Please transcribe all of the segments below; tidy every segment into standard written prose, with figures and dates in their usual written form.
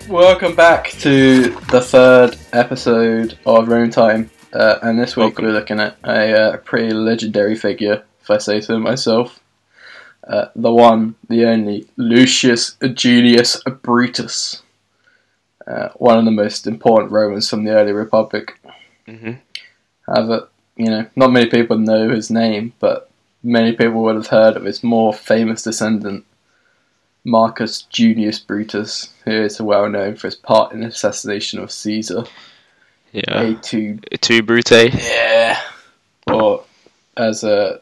Welcome back to the third episode of Rome Time, and this week we're looking at a pretty legendary figure, if I say so myself. The one, the only, Lucius Junius Brutus. One of the most important Romans from the early Republic. However, not many people know his name, but many people would have heard of his more famous descendant, Marcus Junius Brutus, who is well known for his part in the assassination of Caesar. Yeah. Et Brute. Yeah. Or as I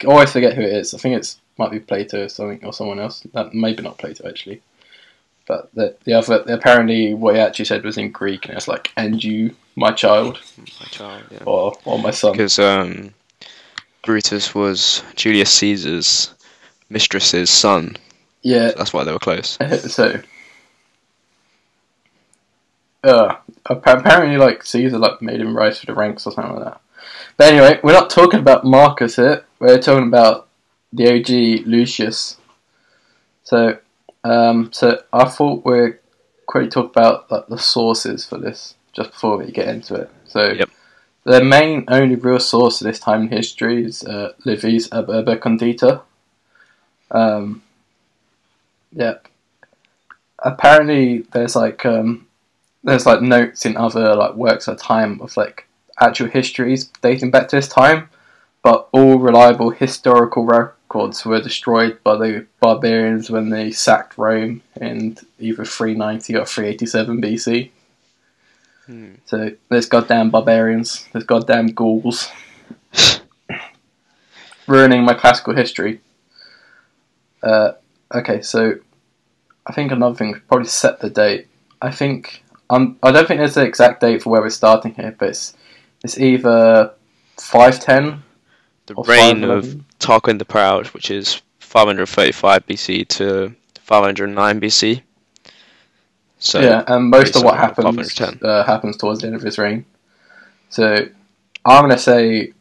always forget who it is. I think it might be Plato or something, or someone else. Maybe not Plato actually. But the other, apparently what he actually said was in Greek, and it's like, "And you, my child." My child, yeah. Or my son. Because Brutus was Julius Caesar's mistress's son. Yeah. So that's why they were close. So, apparently, Caesar made him rise through the ranks or something like that. But anyway, we're not talking about Marcus here. We're talking about the OG Lucius. So I thought we'd quickly talk about the sources for this just before we get into it. So, yep. The main only real source of this time in history is Livy's Ab Urbe Condita. Yeah. Apparently, there's notes in other works of time of actual histories dating back to this time, but all reliable historical records were destroyed by the barbarians when they sacked Rome in either 390 or 387 BC. So there's goddamn barbarians, there's goddamn Gauls, ruining my classical history. Okay, so I think another thing would probably set the date. I don't think there's an exact date for where we're starting here, but it's either 510. The reign of Tarquin the Proud, which is 535 BC to 509 BC. So yeah, and most of what happens towards the end of his reign. So I'm gonna say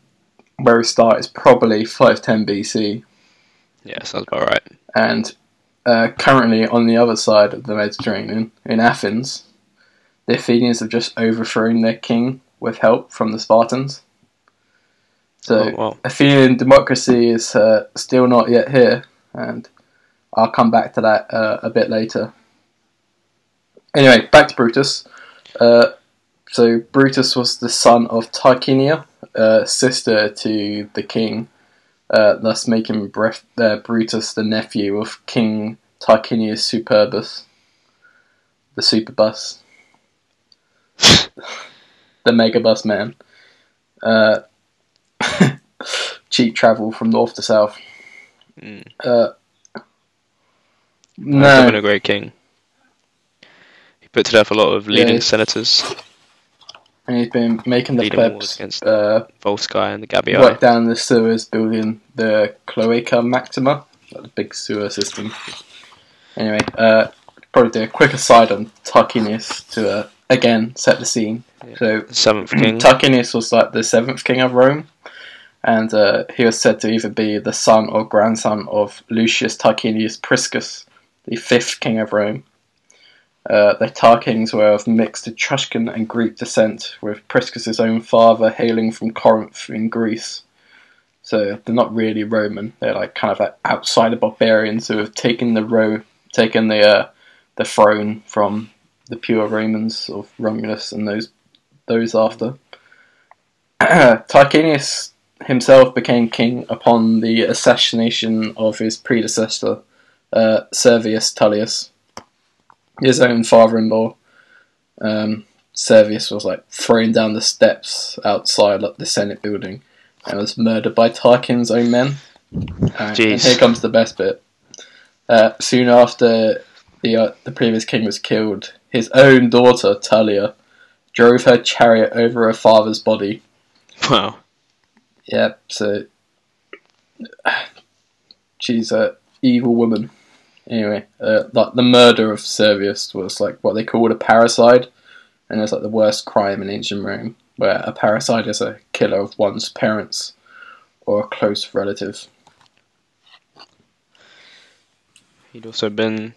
where we start is probably 510 BC. Yeah, sounds about right. And currently on the other side of the Mediterranean, in Athens, the Athenians have just overthrown their king with help from the Spartans. So Athenian democracy is still not yet here, and I'll come back to that a bit later. Anyway, back to Brutus. So Brutus was the son of Tarquinia, sister to the king, thus making Brutus the nephew of King Tarquinius Superbus, the Superbus, the megabus man. Cheap travel from north to south. No, been a great king. He put to death a lot of leading senators. And he's been making the plebs against Volsci and the Gabii. Work down the sewers, building the Cloaca Maxima, the big sewer system. Anyway, probably do a quick aside on Tarquinius to again set the scene. Yeah. So, the seventh king. Tarquinius was the seventh king of Rome, and he was said to either be the son or grandson of Lucius Tarquinius Priscus, the fifth king of Rome. The Tarquins were of mixed Etruscan and Greek descent, with Priscus' own father hailing from Corinth in Greece. So they're not really Roman. They're kind of outsider barbarians who have taken the throne from the pure Romans of Romulus and those after. Tarquinius himself became king upon the assassination of his predecessor, Servius Tullius. His own father-in-law, Servius, was thrown down the steps outside the Senate building and was murdered by Tarquin's own men. And here comes the best bit. Soon after the previous king was killed, his own daughter, Tullia, drove her chariot over her father's body. Wow. Yep, so she's a evil woman. Anyway, like the murder of Servius was like what they called a parricide, and it's like the worst crime in ancient Rome, where a parricide is a killer of one's parents or a close relative. He'd also been...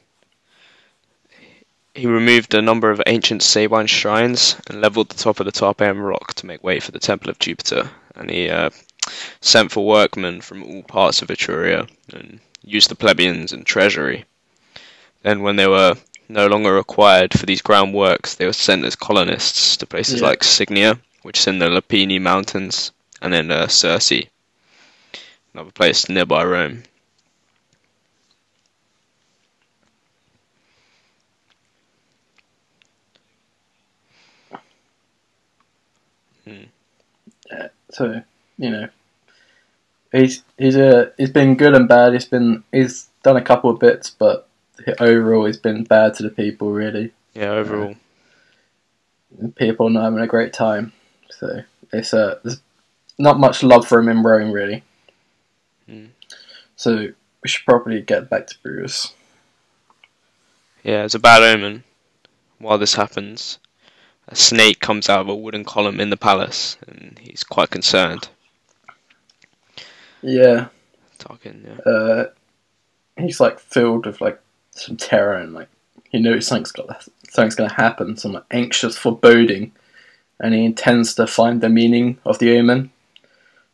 He removed a number of ancient Sabine shrines and levelled the top of the Tarpeian rock to make way for the Temple of Jupiter, and he sent for workmen from all parts of Etruria and used the plebeians and treasury. Then when they were no longer required for these ground works, they were sent as colonists to places like Signia, which is in the Lepini Mountains, and then Circe, another place nearby Rome. Yeah, so he's been good and bad. He's done a couple of bits, but overall he's been bad to the people, really. Yeah, overall. People not having a great time. So there's not much love for him in Rome, really. So we should probably get back to Brutus. Yeah, it's a bad omen. While this happens, a snake comes out of a wooden column in the palace, and he's quite concerned. Yeah. Talking, yeah. He's like filled with like some terror, and like he knows something's going to happen, some anxious foreboding, and he intends to find the meaning of the omen.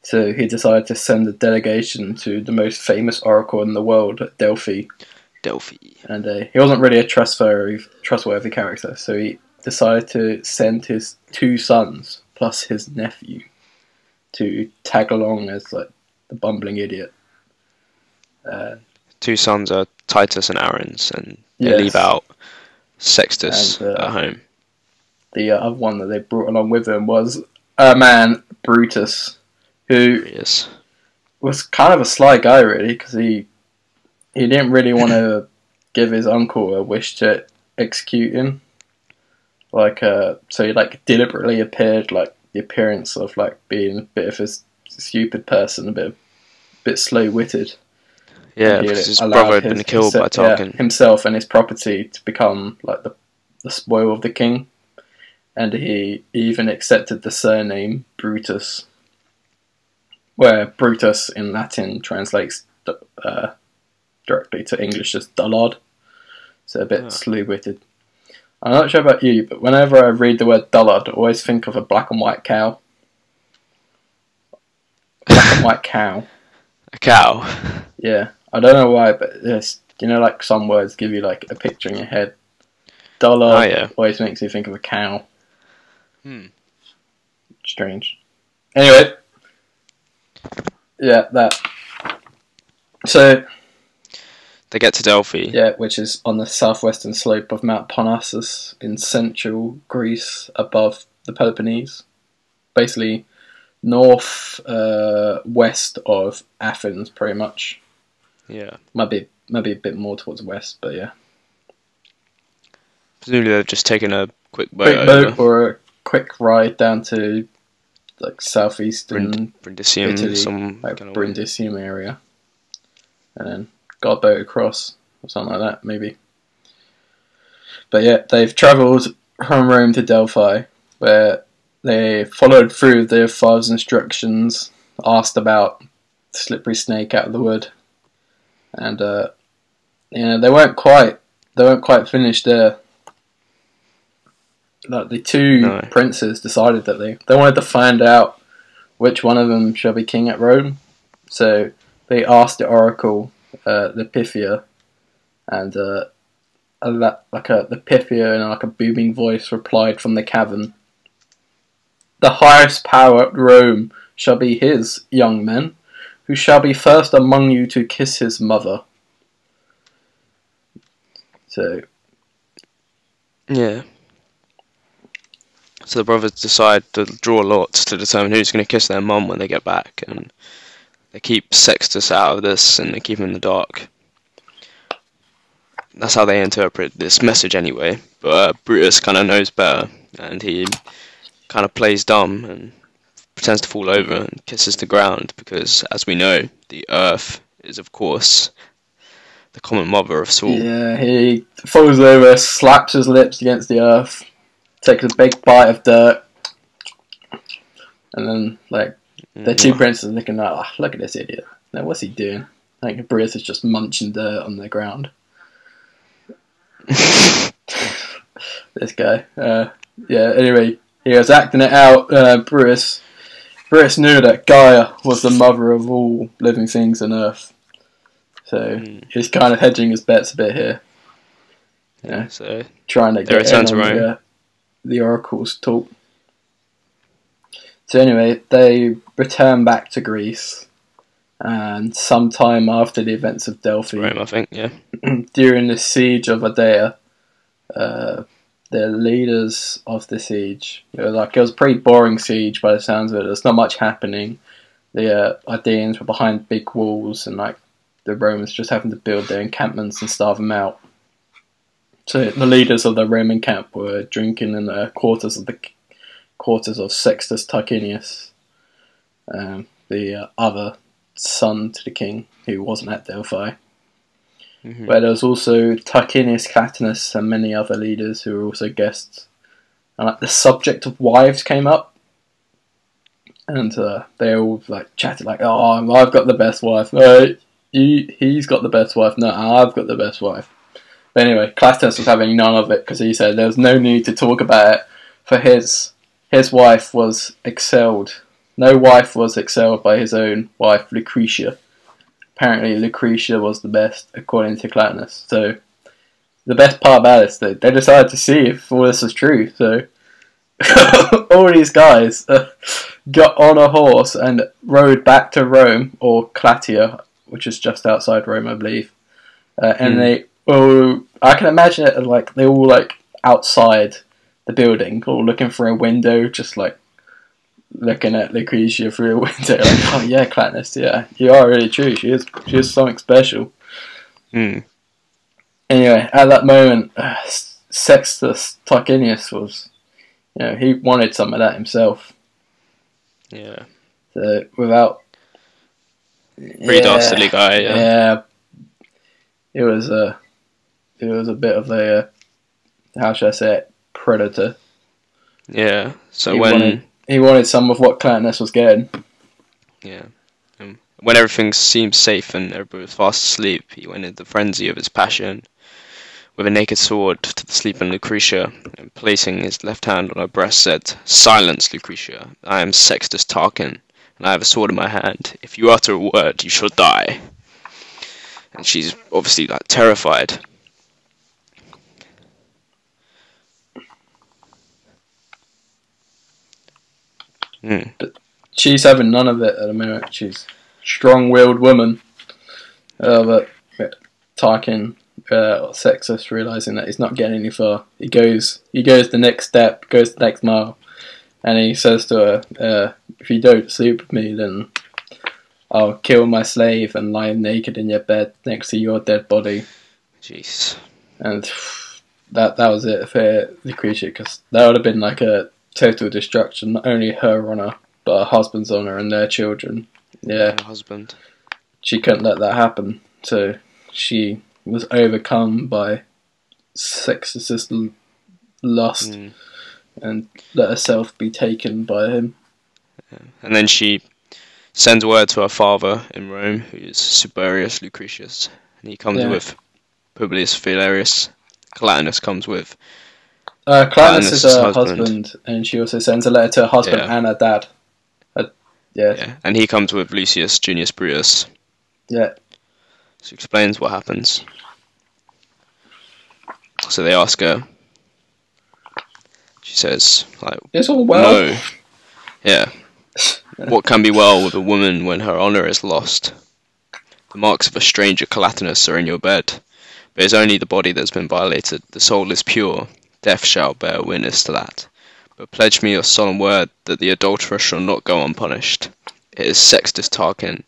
So he decided to send a delegation to the most famous oracle in the world, Delphi. And he wasn't really a trustworthy character, so he decided to send his 2 sons plus his nephew to tag along as like the bumbling idiot. 2 sons are Titus and Aarons, and they leave out Sextus at home. The other one that they brought along with them was a man, Brutus, who was kind of a sly guy, really, because he didn't really want to give his uncle a wish to execute him. So he like deliberately appeared like the appearance of like being a bit of a stupid person, a bit slow-witted. Yeah, because his brother had been killed by Tarquin. Himself and his property to become like the spoil of the king, and he even accepted the surname Brutus, where Brutus in Latin translates directly to English as dullard, so a bit slow-witted. I'm not sure about you, but whenever I read the word dullard, I always think of a black and white cow. Black and white cow. A cow? Yeah. I don't know why, but it's, like some words give you like a picture in your head. Dullard always makes you think of a cow. Strange. Anyway. Yeah, that. So... They get to Delphi. Yeah, which is on the southwestern slope of Mount Parnassus in central Greece above the Peloponnese. Basically, west of Athens, pretty much. Yeah. Might be a bit more towards west, but yeah. Presumably they've just taken a quick boat or a quick ride down to like southeastern Brindisium, Italy, some like kind of Brindisium area, and then got a boat across or something like that, maybe. But yeah, they've travelled from Rome to Delphi, where they followed through their father's instructions, asked about the slippery snake out of the wood, and they weren't quite finished there. Like the 2 princes decided that they wanted to find out which one of them shall be king at Rome, so they asked the oracle, the Pythia, and the Pythia in like a booming voice replied from the cavern, "The highest power at Rome shall be his, young men, who shall be first among you to kiss his mother." So... Yeah. So the brothers decide to draw lots to determine who's going to kiss their mum when they get back, and they keep Sextus out of this, and they keep him in the dark. That's how they interpret this message anyway, but Brutus kind of knows better, and he kind of plays dumb and pretends to fall over and kisses the ground because, as we know, the earth is, of course, the common mother of us all. Yeah, he falls over, slaps his lips against the earth, takes a big bite of dirt, and then, like, the two princes are looking like, look at this idiot. Now, what's he doing? I think Brutus is just munching dirt on the ground. This guy. Anyway, he was acting it out. Brutus knew that Gaia was the mother of all living things on Earth. So he's kind of hedging his bets a bit here. Yeah, so trying to get in on the oracle's talk. So anyway, they return back to Greece, and sometime after the events of Delphi, Rome, I think, yeah. During the siege of Ardea, the leaders of the siege, it was a pretty boring siege by the sounds of it. There's not much happening. The Ardeans were behind big walls, and like the Romans just having to build their encampments and starve them out. So the leaders of the Roman camp were drinking in the quarters of Sextus Tarquinius, the other son to the king who wasn't at Delphi. Where there was also Tarquinius Catinus and many other leaders who were also guests. And like the subject of wives came up, and they all like chatted like, "Oh, I've got the best wife. He's got the best wife. No, I've got the best wife." But anyway, Catinus was having none of it because he said there was no need to talk about it, for his wife was excelled. No wife was excelled by his own wife, Lucretia. Apparently, Lucretia was the best, according to Catinus. So, the best part about this, they decided to see if all this was true. So, all these guys got on a horse and rode back to Rome, or Clatia, which is just outside Rome, I believe. And I can imagine it like they all like outside the building, all looking through a window, just like looking at Lucretia through a window, like, "Oh yeah, Catinus, yeah, you are really true. She is something special." Anyway, at that moment, Sextus Tarquinius was, he wanted some of that himself. Yeah. So without pretty dastardly guy. Yeah. It was a bit of a how should I say it, predator. Yeah. So he wanted some of what Catinus was getting. Yeah. When everything seemed safe and everybody was fast asleep, he went into the frenzy of his passion with a naked sword to the sleeping Lucretia, and placing his left hand on her breast said, "Silence, Lucretia. I am Sextus Tarquin, and I have a sword in my hand. If you utter a word, you shall die." And she's obviously like terrified. But she's having none of it at the moment. She's a strong-willed woman. But Tarquin, Sextus, realising that he's not getting any far, he goes the next step, goes the next mile, and he says to her, "If you don't sleep with me, then I'll kill my slave and lie naked in your bed next to your dead body." Jeez. And that was it for Lucretia, because that would have been like a total destruction, not only her honour, but her husband's honour and their children. Yeah. Her husband. She couldn't let that happen, so she was overcome by Sextus's lust and let herself be taken by him. Yeah. And then she sends word to her father in Rome, who is Superbus Lucretius, and he comes with Publius Valerius. Catinus comes with Catinus is her husband, and she also sends a letter to her husband and her dad. Yeah, and he comes with Lucius Junius Brutus. Yeah. She explains what happens. So they ask her. She says, like, "It's all well." No. Yeah. What can be well with a woman when her honour is lost? The marks of a stranger, Catinus, are in your bed, but it's only the body that's been violated. The soul is pure. Death shall bear witness to that. But pledge me your solemn word that the adulterer shall not go unpunished. It is Sextus Tarquin,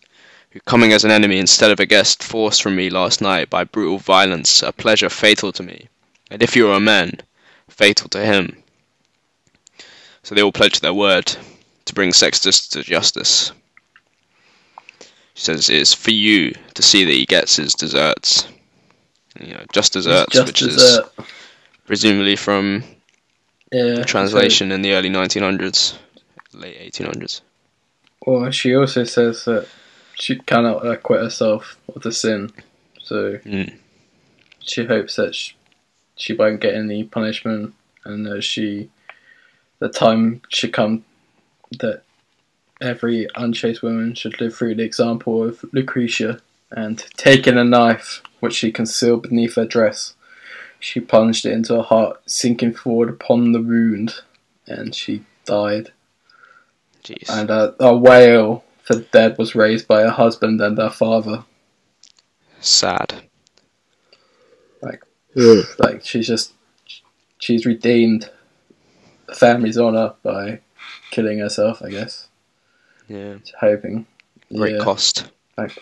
who, coming as an enemy instead of a guest, forced from me last night by brutal violence a pleasure fatal to me, and if you are a man, fatal to him. So they all pledge their word to bring Sextus to justice. She says it's for you to see that he gets his deserts. Just deserts, which is presumably from the translation in the early 1900s, late 1800s. Well, she also says that she cannot acquit herself of the sin, so she hopes that she won't get any punishment, and that the time should come that every unchaste woman should live through the example of Lucretia, and taking a knife, which she concealed beneath her dress, she plunged it into her heart, sinking forward upon the wound, and she died. Jeez. And a wail for the dead was raised by her husband and her father. Sad. Like she's redeemed the family's honour by killing herself, I guess. Yeah. Hoping. Great cost. Like,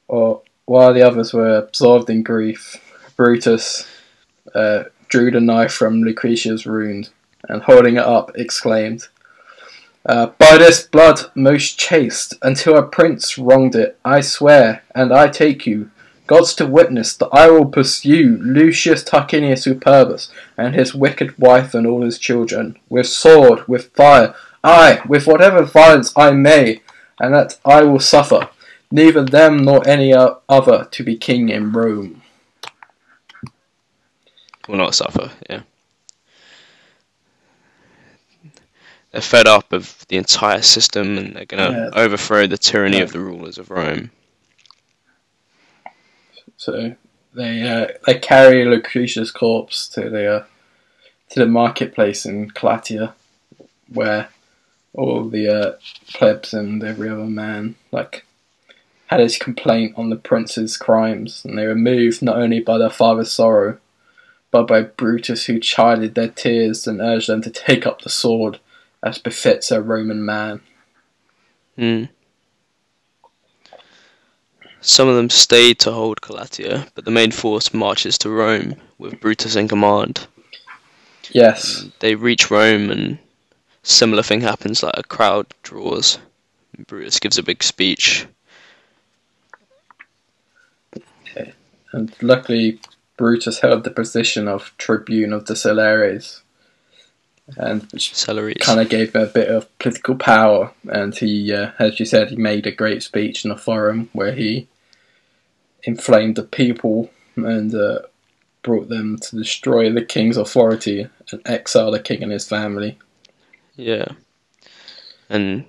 or while the others were absorbed in grief, Brutus drew the knife from Lucretia's wound, and holding it up, exclaimed, "By this blood most chaste, until a prince wronged it, I swear, and I take you, gods to witness, that I will pursue Lucius Tarquinius Superbus, and his wicked wife and all his children, with sword, with fire, aye, with whatever violence I may, and that I will suffer, neither them nor any other to be king in Rome." Will not suffer, yeah. They're fed up of the entire system, and they're going to overthrow the tyranny of the rulers of Rome. So they carry Lucretia's corpse to the marketplace in Calatia, where all the plebs and every other man had his complaint on the prince's crimes, and they were moved not only by their father's sorrow, but by Brutus, who chided their tears and urged them to take up the sword, as befits a Roman man. Some of them stayed to hold Calatia, but the main force marches to Rome, with Brutus in command. Yes. They reach Rome, and similar thing happens, like a crowd draws. Brutus gives a big speech. Okay. And luckily, Brutus held the position of tribune of the Celeres, and which kind of gave him a bit of political power. And he, as you said, he made a great speech in a forum where he inflamed the people and brought them to destroy the king's authority and exile the king and his family. Yeah. And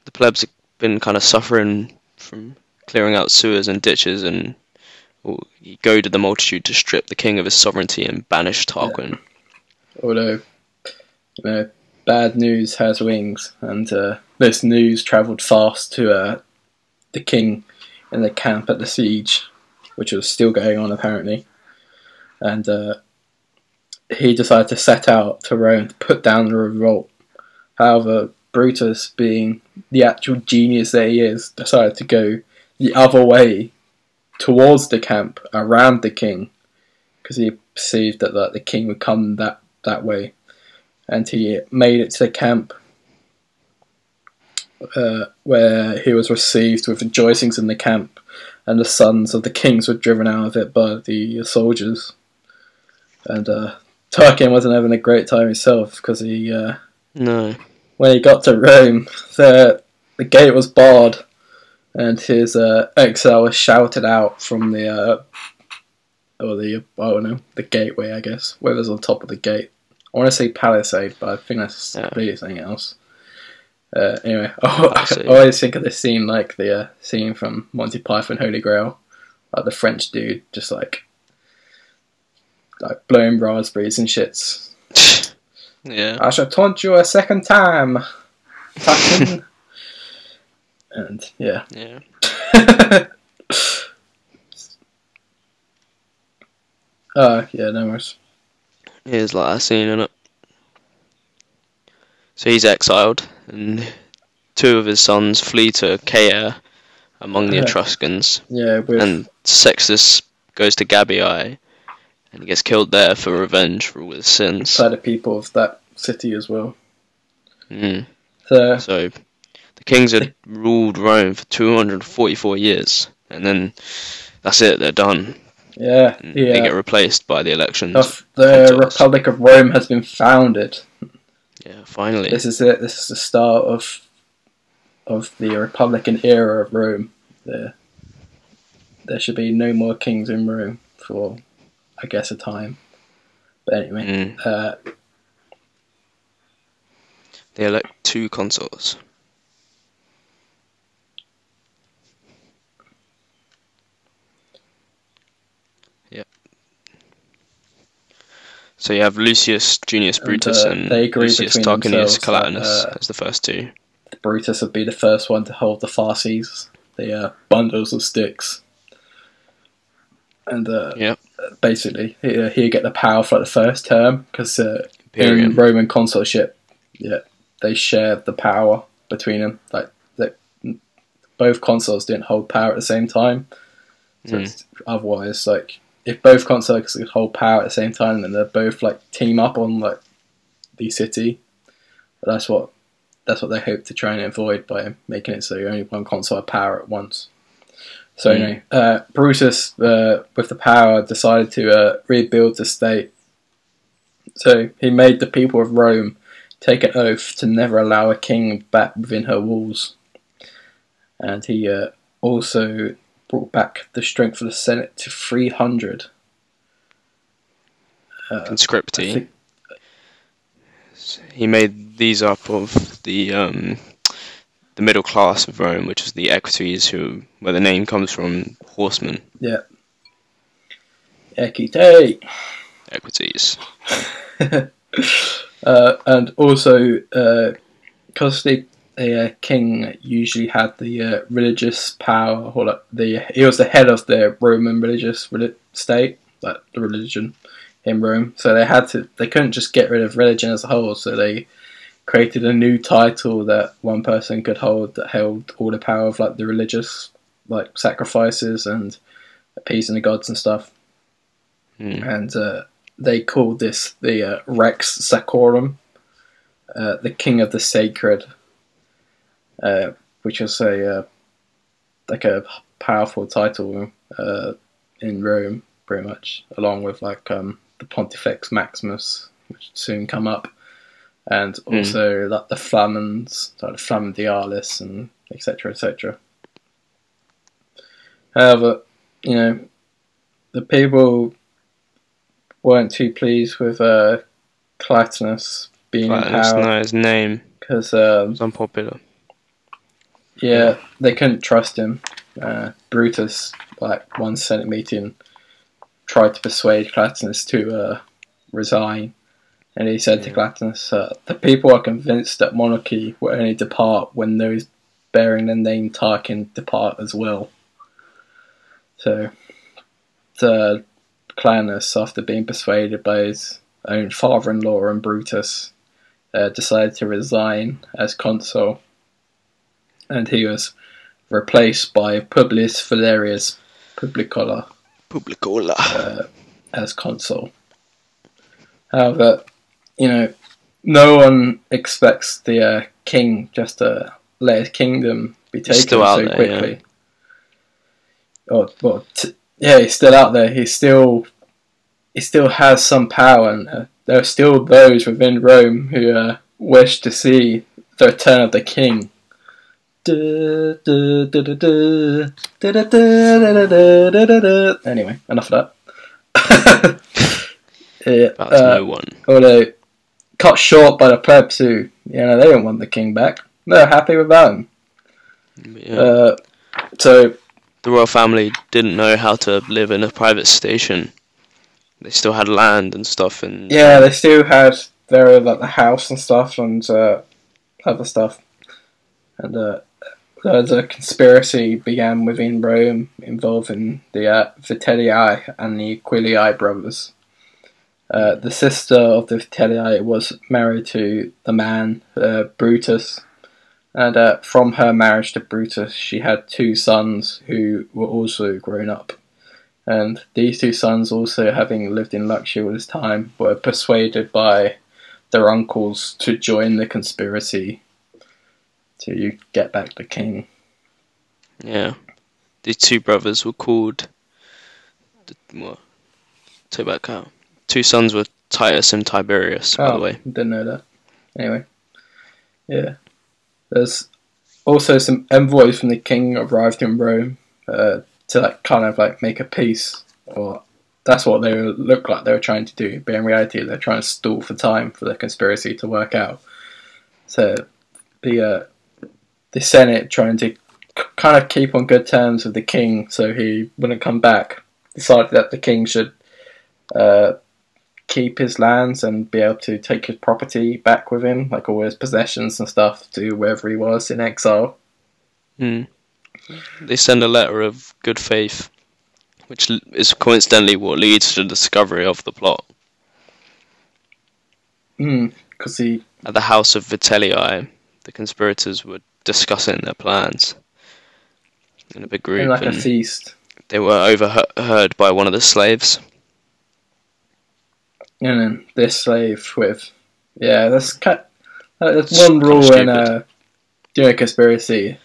the plebs have been kind of suffering from clearing out sewers and ditches, and he goaded the multitude to strip the king of his sovereignty and banish Tarquin. Yeah. Although, bad news has wings, and this news travelled fast to the king in the camp at the siege, which was still going on apparently, and he decided to set out to Rome to put down the revolt. However, Brutus, being the actual genius that he is, decided to go the other way towards the camp, around the king, because he perceived that the king would come that way. And he made it to the camp, where he was received with rejoicings in the camp, and the sons of the kings were driven out of it by the soldiers. And Tarquin wasn't having a great time himself, because when he got to Rome, the gate was barred, and his exile was shouted out from the gateway, I guess, whatever's on top of the gate. I want to say palisade, but I think that's completely something else. Anyway, I always think of this scene like the scene from Monty Python Holy Grail, like the French dude just like blowing raspberries and shits. Yeah. I shall taunt you a second time, Tarquin. And yeah. Yeah. Yeah, no worries. Here's like a scene in it. So he's exiled, and two of his sons flee to Caere among the Etruscans. Yeah, and Sextus goes to Gabii and he gets killed there for revenge for all his sins. By the people of that city as well. Mm. So the kings had ruled Rome for 244 years, and then that's it, they're done. Yeah, They get replaced by the elections. The Republic of Rome has been founded. Yeah, finally. This is it. This is the start of the Republican era of Rome. There should be no more kings in Rome for, I guess, a time. But anyway, they elect 2 consuls. Yep. So you have Lucius Junius Brutus and Lucius Tarquinius Superbus as the first 2. Brutus would be the first one to hold the fasces, the bundles of sticks. And basically, he'd get the power for the first term, because in Roman consulship, they shared the power between them. Like, both consuls didn't hold power at the same time. So otherwise, like, if both consuls could hold power at the same time, then they'd both like team up on like the city. But that's what they hope to try and avoid by making it so only one consul had power at once. So anyway, Brutus, with the power, decided to rebuild the state. So he made the people of Rome take an oath to never allow a king back within her walls. And he also brought back the strength of the Senate to 300. Conscripti. He made these up of the middle class of Rome, which is the equites, where the name comes from, horsemen. Yeah. Equite. Equites. And also, because the king usually had the religious power, or like he was the head of the Roman religious state, like the religion in Rome. So they couldn't just get rid of religion as a whole. So they created a new title that one person could hold, that held all the power of like the religious, like sacrifices and appeasing the gods and stuff. And they called this the Rex Sacrorum, the king of the sacred, which was like a powerful title in Rome, pretty much, along with like the Pontifex Maximus, which would soon come up, and also like the Flamens, like the Flamandialis, and etc. etc. However, the people weren't too pleased with Claudius being in power. No, his name, because it's unpopular. Yeah, they couldn't trust him. Brutus, like one Senate meeting, tried to persuade Claudius to resign, and he said to Claudius, "The people are convinced that monarchy will only depart when those bearing the name Tarquin depart as well." So, Claudius, after being persuaded by his own father-in-law and Brutus, decided to resign as consul, and he was replaced by Publius Valerius Publicola as consul. However, no one expects the king just to let his kingdom be taken so quickly. He's still out there. He still has some power, and there are still those within Rome who wish to see the return of the king. Anyway, enough of that. That's no one. Although cut short by the plebs who, they don't want the king back. They're happy without him. Yeah. So the royal family didn't know how to live in a private station. They still had land and stuff, and they still had the house and stuff and other stuff, and the conspiracy began within Rome involving the Vitellii and the Aquilii brothers. The sister of the Vitellii was married to the man Brutus, and from her marriage to Brutus she had 2 sons who were also grown up, And these two sons, also having lived in luxury all this time, were persuaded by their uncles to join the conspiracy to get back the king. Yeah. These two brothers were called... Take back out. Two sons were Titus and Tiberius, by the way. Didn't know that. Anyway. Yeah. There's also some envoys from the king arrived in Rome to make a peace. Or that's what they looked like they were trying to do. But in reality, they're trying to stall for time for the conspiracy to work out. So the Senate, trying to kind of keep on good terms with the king so he wouldn't come back, decided that the king should keep his lands and be able to take his property back with him, like all his possessions and stuff, to wherever he was in exile. They send a letter of good faith, which is coincidentally what leads to the discovery of the plot. Because at the house of Vitelii, the conspirators were discussing their plans in a big group. In a feast. They were overheard by one of the slaves. And then this slave with... Yeah, there's one rule in doing a conspiracy.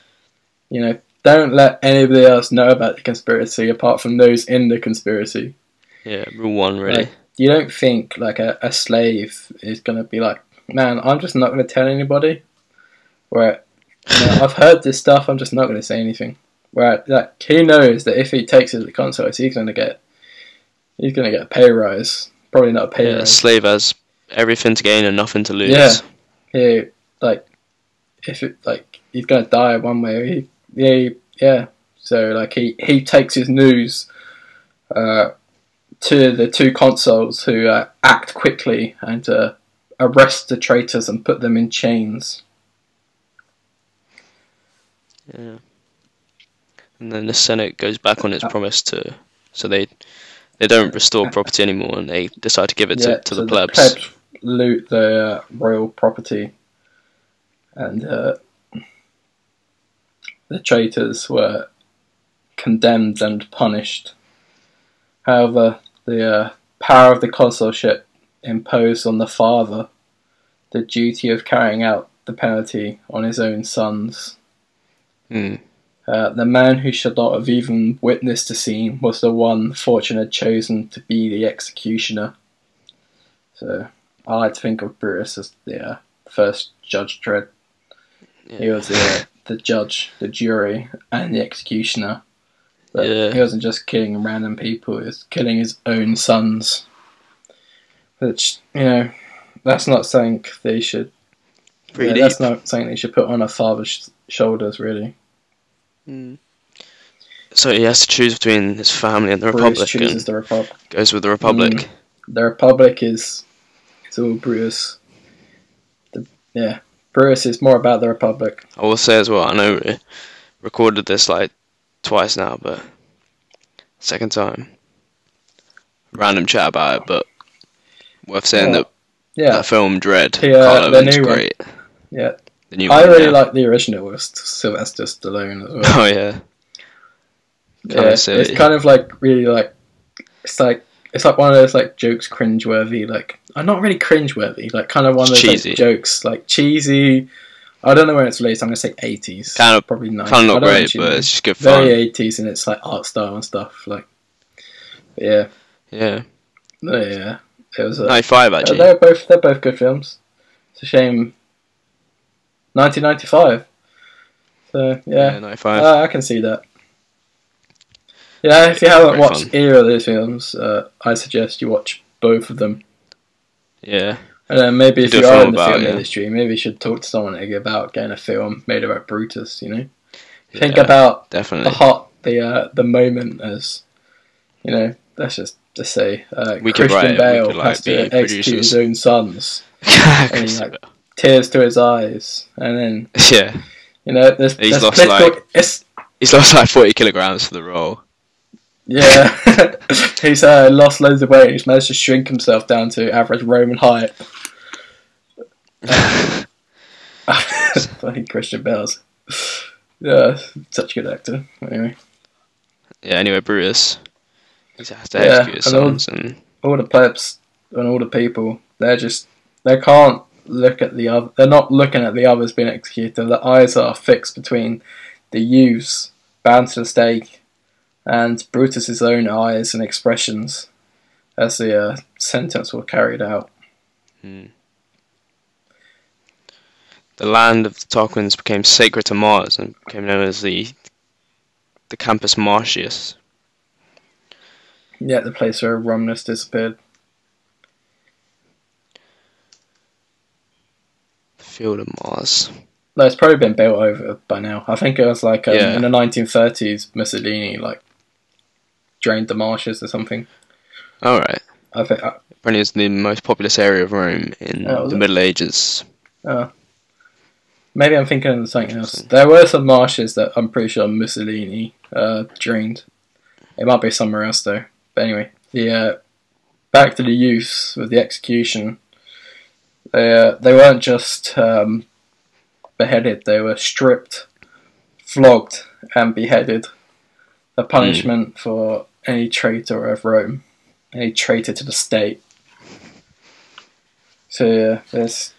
Don't let anybody else know about the conspiracy apart from those in the conspiracy. Yeah, rule one, really. You don't think a slave is going to be like, man, I'm just not going to tell anybody. Where, I've heard this stuff, I'm just not going to say anything. Where, he knows that if he takes it to the consul, he's going to get a pay rise. Probably not a pay rise. A slave has everything to gain and nothing to lose. Yeah. He's going to die one way. So he takes his news to the two consuls, who act quickly and arrest the traitors and put them in chains. Yeah. And then the Senate goes back on its promise so they don't restore property anymore, and they decide to give it to the plebs. The plebs loot the royal property, and the traitors were condemned and punished. However, the power of the consulship imposed on the father the duty of carrying out the penalty on his own sons. The man who should not have even witnessed the scene was the one fortune had chosen to be the executioner. So I like to think of Brutus as the first Judge Dredd. Yeah. He was the judge, the jury, and the executioner. But he wasn't just killing random people, he was killing his own sons. Which, that's not something they should... that's not something they should put on a father's shoulders, really. So he has to choose between his family and the Republic. Brutus chooses the Republic. Goes with the Republic. The Republic is all Brutus. Brutus is more about the Republic. I will say as well, I know we recorded this twice now, but second time. Random chat about it, but worth saying that film Dread, the new great. One. Yeah. I really like the original with Sylvester Stallone as well. Oh yeah. It's kind of really it's like one of those jokes cringeworthy, not really cringeworthy, kind of one of those jokes cheesy. I don't know when it's released. I'm gonna say 80s. Kind of probably 90s. Kind of not great, but it's just good fun. Very 80s, and it's art style and stuff. Yeah. It was 95 actually. They're both good films. It's a shame. 1995. So yeah 95. I can see that. Yeah, if you haven't watched either of these films, I suggest you watch both of them. Yeah. And then maybe if you are in the film industry, maybe you should talk to someone about getting a film made about Brutus. Think about the moment as Let's just say Christian Bale has to execute his own sons. And tears to his eyes, and then there's he's lost he's lost 40 kilograms for the role. Yeah, he's lost loads of weight. He's managed to shrink himself down to average Roman height. Fucking Christian Bale's such a good actor. Anyway, Brutus. He has to execute his sons, and all the plebs and all the people, they can't look at the other. They're not looking at the others being executed. Their eyes are fixed between the youths bound to the stake and Brutus's own eyes and expressions as the sentence were carried out. the land of the Tarquins became sacred to Mars and became known as the Campus Martius. Yeah, the place where Romulus disappeared. The field of Mars. No, it's probably been built over by now. I think it was like Yeah. in the 1930s, Mussolini drained the marshes or something. All right. I think. Apparently, it's the most populous area of Rome in the Middle Ages. Maybe I'm thinking of something else. There were some marshes that I'm pretty sure Mussolini drained. It might be somewhere else though. But anyway, back to the youths with the execution. They weren't just beheaded; they were stripped, flogged, and beheaded. The punishment for any traitor of Rome, any traitor to the state. So yeah, it's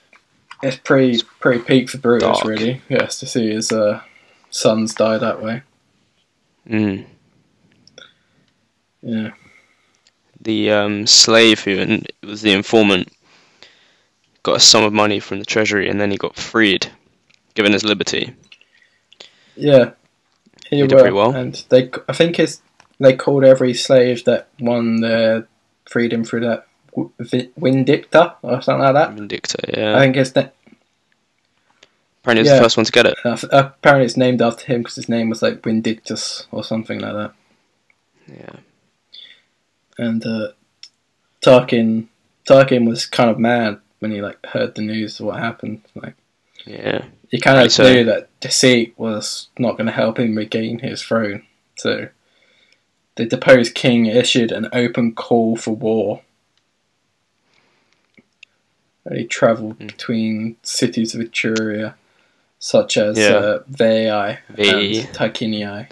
pretty peak for Brutus, Dark. really. Yes, to see his sons die that way. Yeah. The slave who was the informant got a sum of money from the treasury, and then he got freed, given his liberty. Yeah. He did pretty well. And I think they called every slave that won their freedom through that Vindicta or something like that. Vindicta, yeah. I think it's that. Apparently, he was the first one to get it. Apparently, it's named after him because his name was like Vindictus or something like that. Yeah. And Tarquin was kind of mad when he heard the news of what happened. Yeah. He kind of knew that deceit was not going to help him regain his throne. So the deposed king issued an open call for war. And he travelled between cities of Etruria, such as Veii and Tarquinii.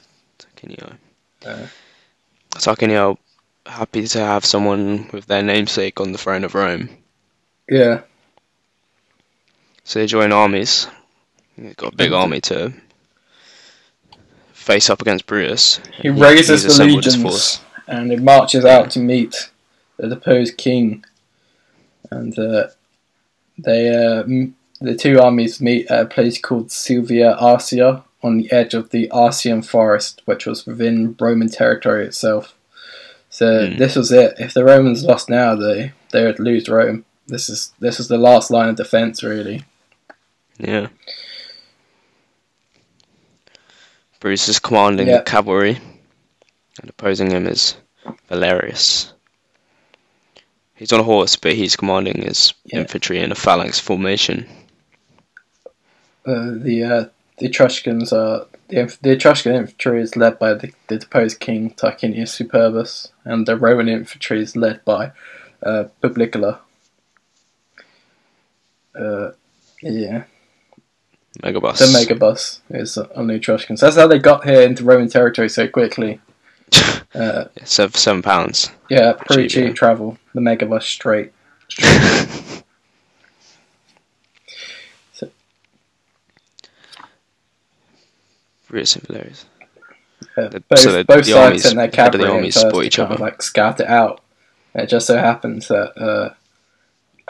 Tarquinii are happy to have someone with their namesake on the throne of Rome. Yeah. So they join armies. They've got a big army to face up against Brutus. He raises the legions and he marches out to meet the deposed king. And the two armies meet at a place called Silvia Arcia on the edge of the Arcian forest, which was within Roman territory itself. So this was it. If the Romans lost now, they would lose Rome. This is the last line of defense, really. Yeah. Brutus is commanding the cavalry, and opposing him is Valerius. He's on a horse, but he's commanding his infantry in a phalanx formation. The Etruscans are the Etruscan infantry is led by the deposed king Tarquinius Superbus, and the Roman infantry is led by Publicola. Megabus. The Megabus is on the Etruscans. That's how they got here into Roman territory so quickly. £7. Yeah, pretty cheap travel. The Megabus straight. Brutus and Valerius. Both sides sent their cavalry to kind of scout it out. It just so happens that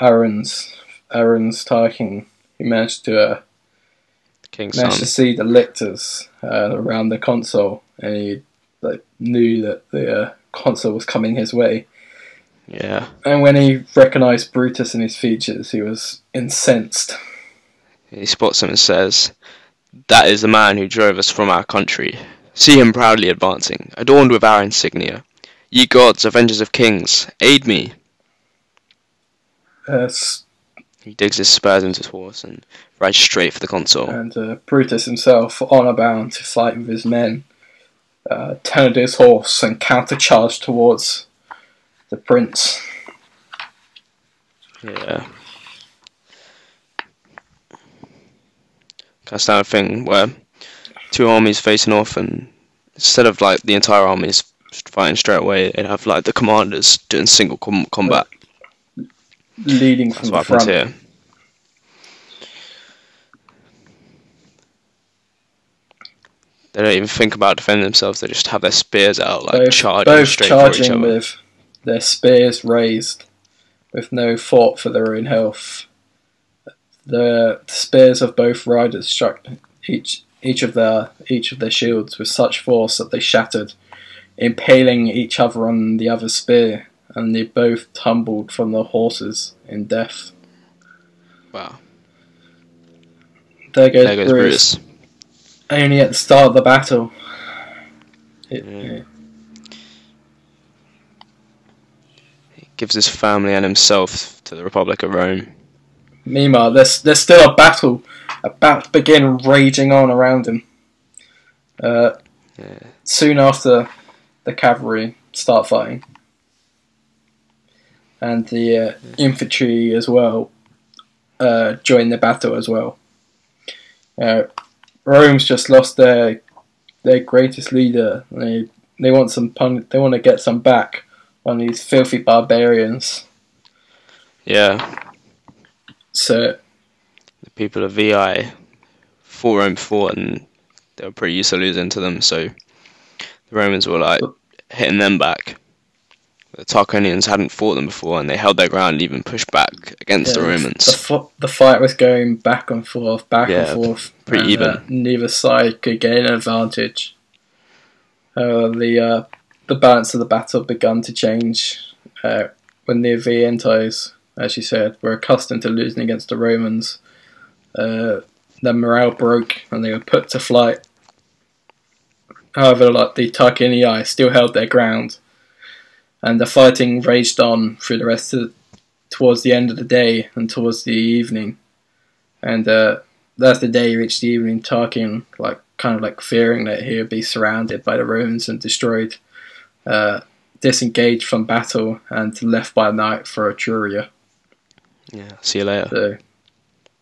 Aaron's Tarquin, he managed to see the lictors around the consul, and he knew that the consul was coming his way. Yeah. And when he recognised Brutus and his features, he was incensed. He spots him and says, "That is the man who drove us from our country. See him proudly advancing, adorned with our insignia. Ye gods, avengers of kings, aid me." He digs his spurs into his horse and rides straight for the consul. And Brutus himself, honour bound to fight with his men, turned his horse and countercharged towards the prince. Yeah. Kind of standard thing where two armies facing off, and instead of the entire armies just fighting straight away. They'd have like the commanders doing single combat. Leading That's from what the happens front. here. They don't even think about defending themselves. They just have their spears out, like charging straight for each charging other. with their spears raised, with no thought for their own health. The spears of both riders struck each of their shields with such force that they shattered, impaling each other on the other's spear, and they both tumbled from their horses in death. Wow. There goes Brutus. Only at the start of the battle. He gives his family and himself to the Republic of Rome. Meanwhile, there's still a battle about to begin raging on around him. Soon after, the cavalry start fighting. And the infantry as well join the battle as well. Rome's just lost their greatest leader. They want they want to get some back on these filthy barbarians. Yeah. So the people of VI fought Rome before, and they were pretty used to losing to them. So the Romans were like hitting them back. The Tarquinians hadn't fought them before, and they held their ground and even pushed back against the Romans. The fight was going back and forth, pretty even. Neither side could gain an advantage. The balance of the battle began to change when the Veientes, as you said, were accustomed to losing against the Romans. Their morale broke, and they were put to flight. However, like the Tarquinii still held their ground. And the fighting raged on through the rest of towards the end of the day and towards the evening. And as the day reached the evening, Tarquin, kind of fearing that he would be surrounded by the Romans and destroyed, disengaged from battle and left by night for Etruria. Yeah, see you later. So,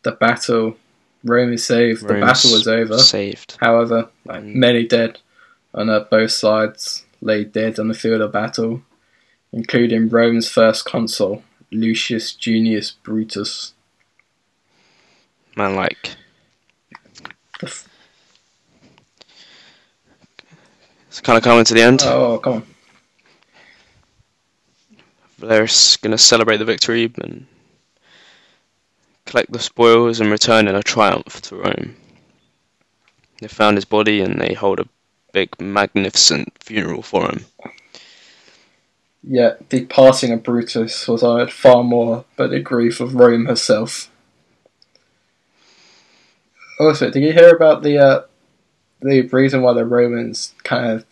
the battle, Rome is saved. The battle was over. Saved. However, many dead on both sides lay dead on the field of battle, including Rome's first consul, Lucius Junius Brutus. Man, it's kind of coming to the end. Oh, come on. They're going to celebrate the victory and collect the spoils and return in a triumph to Rome. They found his body and they hold a big, magnificent funeral for him. Yet the passing of Brutus was honoured far more by the grief of Rome herself. Also, did you hear about the reason why the Romans kind of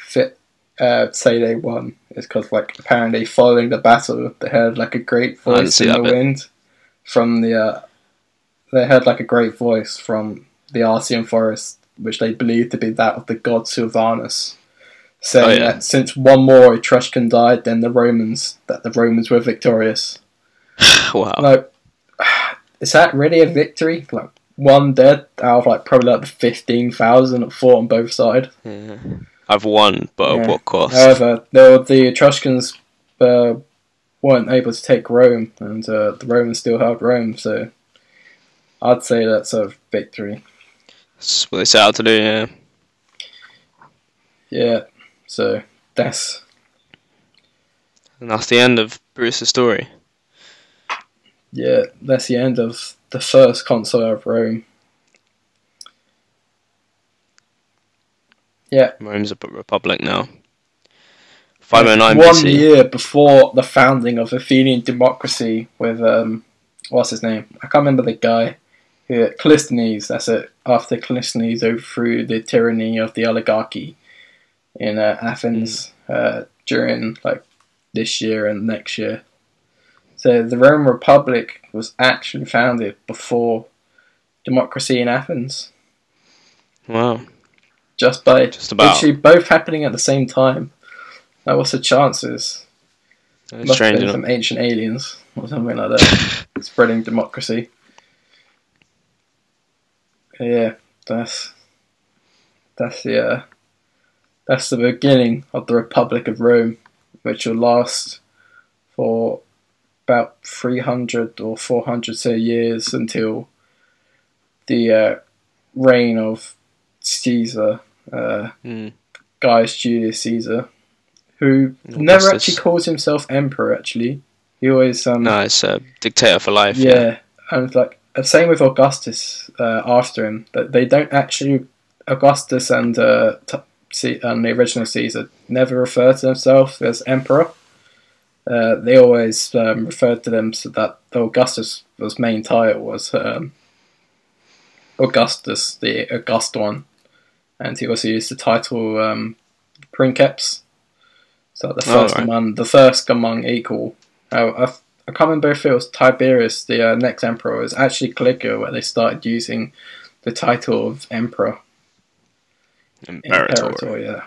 say they won? Is because apparently following the battle they heard a great voice in the wind from the they heard a great voice from the Arsian forest, which they believed to be that of the god Silvanus, saying that since one more Etruscan died than the Romans, that the Romans were victorious. Wow. Is that really a victory? One dead out of probably the 15,000 that fought on both sides. Yeah. I've won, but at what cost? However, the Etruscans weren't able to take Rome, and the Romans still held Rome, so I'd say that's a victory. That's what they set out to do, yeah. Yeah, so that's... And that's the end of Bruce's story. Yeah, that's the end of the first consul of Rome. Yeah. Rome's a republic now. 509 1 BC. year before the founding of Athenian democracy with, what's his name? I can't remember the guy. Callisthenes, that's it. After Callisthenes overthrew the tyranny of the oligarchy in Athens during this year and next year. So the Roman Republic was actually founded before democracy in Athens. Wow. Just about. Literally both happening at the same time. What's the chances? Must have been some ancient aliens or something like that spreading democracy. Yeah, that's the That's the beginning of the Republic of Rome, which will last for about 300 or 400 years until the reign of Caesar, Gaius Julius Caesar, who never actually calls himself emperor. Actually, he always no, it's a dictator for life. Yeah, and like same with Augustus after him. That they don't actually Augustus and the original Caesar never refer to themselves as emperor. They always referred to them so that Augustus' main title was Augustus, the August one, and he also used the title princeps. So the first among equal. I can't remember if it was Tiberius, the next emperor, was actually Caligula, where they started using the title of emperor. Imperator, yeah.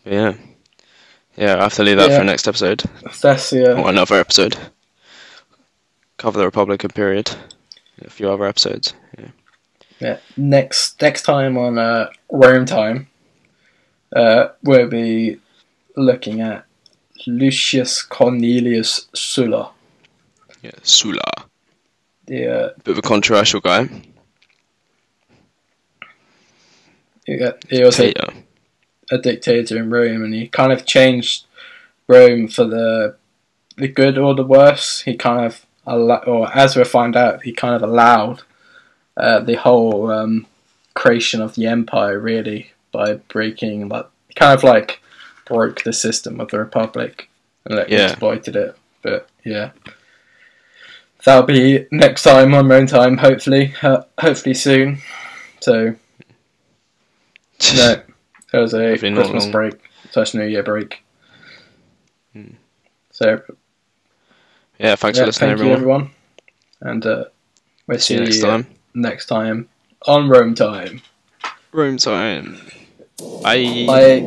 Yeah. Yeah, I have to leave that for the next episode. That's Or another episode. Cover the Republican period. A few other episodes. Yeah. Next time on Rome Time, we'll be looking at Lucius Cornelius Sulla. Yeah, Sulla. The bit of a controversial guy. He was a dictator in Rome, and he kind of changed Rome for the good or the worse. He kind of, or as we'll find out, he kind of allowed the whole creation of the empire, really, by breaking, kind of like broke the system of the Republic and exploited it. But yeah, that'll be next time on Rome Time, hopefully soon. So no, it was a Christmas break / New Year break. So yeah, thanks for listening, everyone, and we'll see you next time on Rome Time. Rome Time. Bye. Bye.